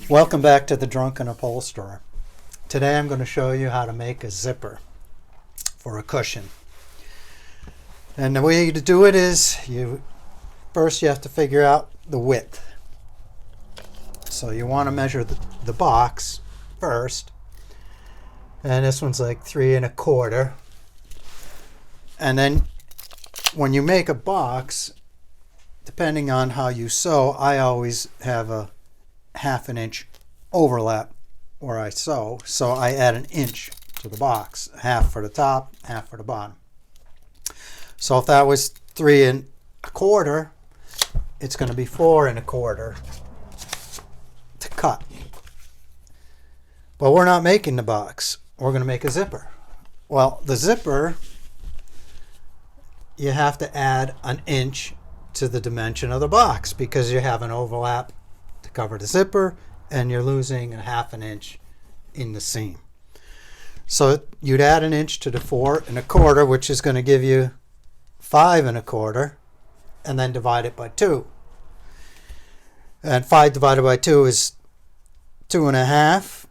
Welcome back to the Drunken Upholsterer. Today I'm going to show you how to make a zipper for a cushion. And the way to do it is first you have to figure out the width. So you want to measure the box first. And this one's like 3 1/4. And then when you make a box, depending on how you sew, I always have a 1/2 inch overlap where I sew. So I add 1 inch to the box, 1/2 for the top, 1/2 for the bottom. So if that was 3 1/4, it's going to be 4 1/4 to cut. But we're not making the box. We're going to make a zipper. Well, the zipper, you have to add 1 inch to the dimension of the box because you have an overlap to cover the zipper and you're losing 1/2 inch in the seam. So you'd add 1 inch to the 4 1/4, which is going to give you 5 1/4, and then divide it by 2. And 5 divided by 2 is 2 1/2.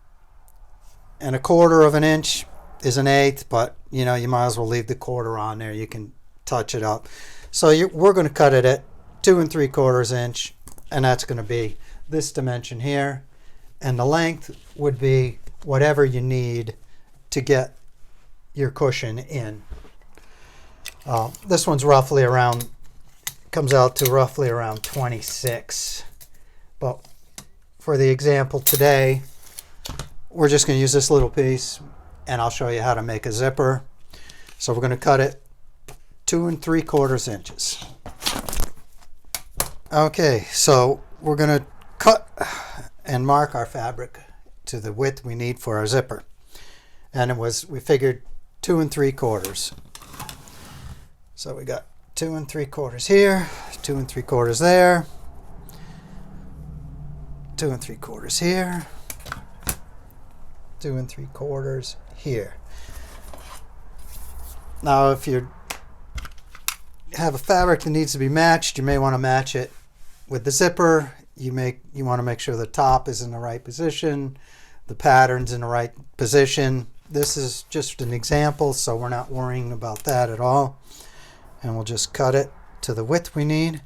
And 1/4 of 1 inch is 1/8, but you might as well leave the quarter on there. You can touch it up. So we're going to cut it at 2 3/4 inch, and that's going to be this dimension here. And the length would be whatever you need to get your cushion in. This one's roughly around, comes out to roughly around 26. But for the example today, we're just going to use this little piece, and I'll show you how to make a zipper. So we're going to cut it 2 3/4 inches. Okay, so we're going to cut and mark our fabric to the width we need for our zipper. And we figured 2 3/4. So we got 2 3/4 here, 2 3/4 there, 2 3/4 here, 2 3/4 here. Now if you have a fabric that needs to be matched, you may want to match it with the zipper. You want to make sure the top is in the right position, the pattern's in the right position. This is just an example, so we're not worrying about that at all. And we'll just cut it to the width we need.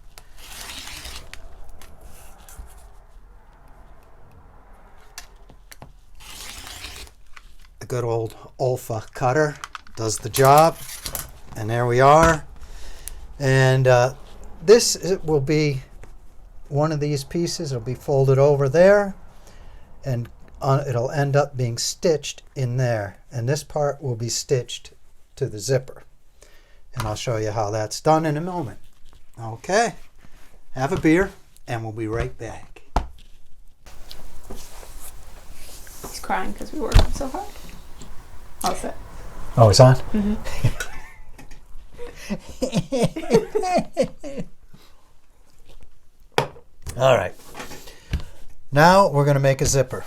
The good old Olfa cutter does the job. And there we are. And this will be one of these pieces. It'll be folded over there, and it'll end up being stitched in there. And this part will be stitched to the zipper. And I'll show you how that's done in a moment. Okay, have a beer, and we'll be right back. He's crying because we worked so hard. All set. Oh, it's on? Mm-hmm. All right. Now we're going to make a zipper.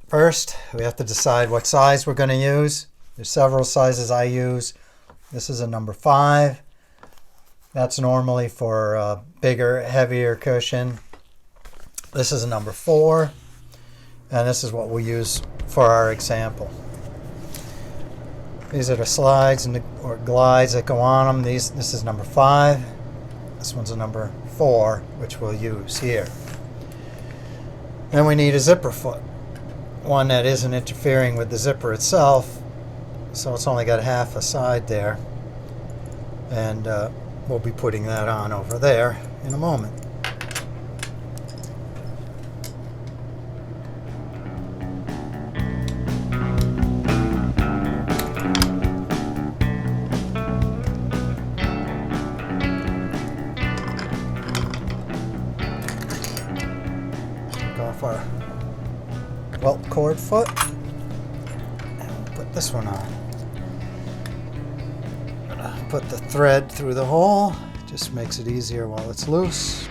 First, we have to decide what size we're going to use. There's several sizes I use. This is a number 5. That's normally for a bigger, heavier cushion. This is a number 4. And this is what we'll use for our example. These are the slides or glides that go on them. This is number 5. This one's a number 4, which we'll use here. Then we need a zipper foot. One that isn't interfering with the zipper itself. So it's only got 1/2 a side there. And we'll be putting that on over there in a moment. Off our welt cord foot, and we'll put this one on. Put the thread through the hole, just makes it easier while it's loose.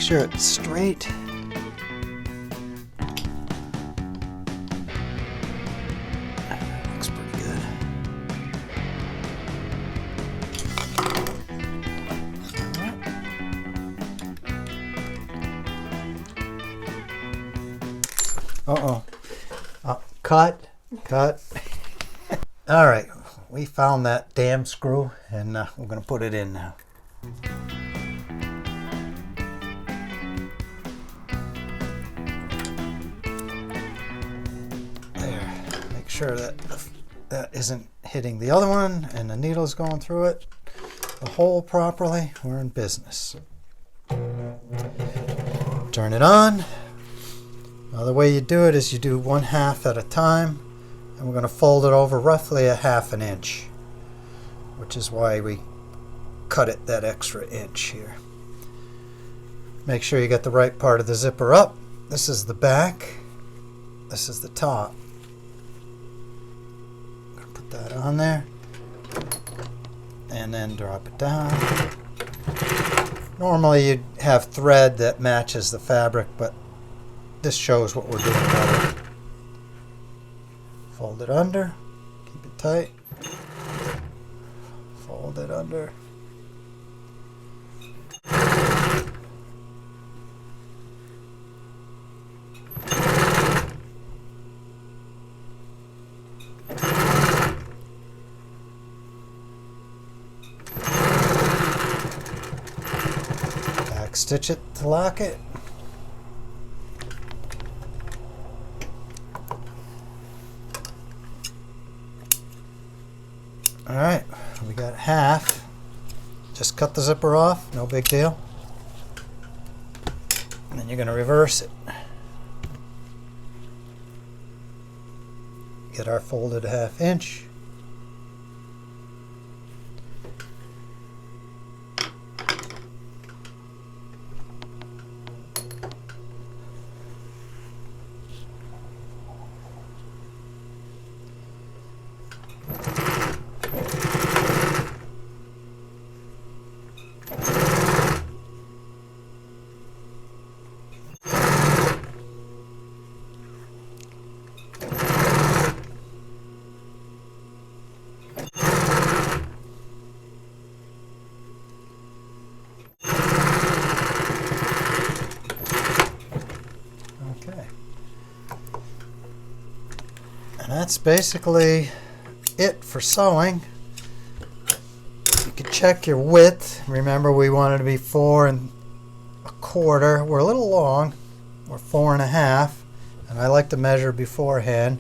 sure it's straight. That looks pretty good. Uh-oh. Cut. All right, we found that damn screw, and we're going to put it in now. There. Make sure that that isn't hitting the other one, and the needle's going through it. The hole properly. We're in business. Turn it on. Now the way you do it is you do 1/2 at a time, and we're going to fold it over roughly a 1/2 inch, which is why we cut it that extra inch here. Make sure you get the right part of the zipper up. This is the back, this is the top. I'm going to put that on there, and then drop it down. Normally you'd have thread that matches the fabric, but this shows what we're doing better. Fold it under, keep it tight. Fold it under. Back stitch it to lock it. Alright, we got 1/2. Just cut the zipper off, no big deal. And then you're going to reverse it. Get our folded 1/2 inch. That's basically it for sewing. You can check your width. Remember, we wanted to be 4 1/4. We're a little long. We're 4 1/2, and I like to measure beforehand.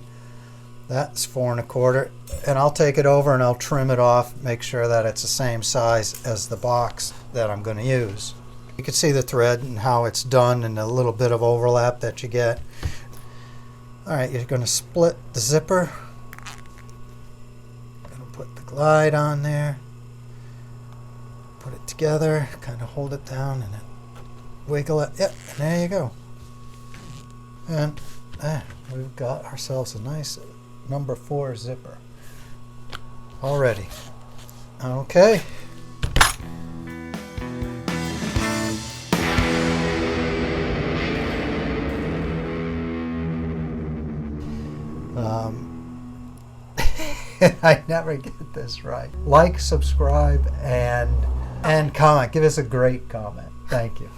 That's 4 1/4, and I'll take it over and I'll trim it off, make sure that it's the same size as the box that I'm going to use. You can see the thread and how it's done and a little bit of overlap that you get. Alright, you're going to split the zipper. Going to put the glide on there. Put it together, kind of hold it down and then wiggle it. Yep, and there you go. And we've got ourselves a nice number 4 zipper already. Okay. I never get this right. Like, subscribe, and comment. Give us a great comment. Thank you.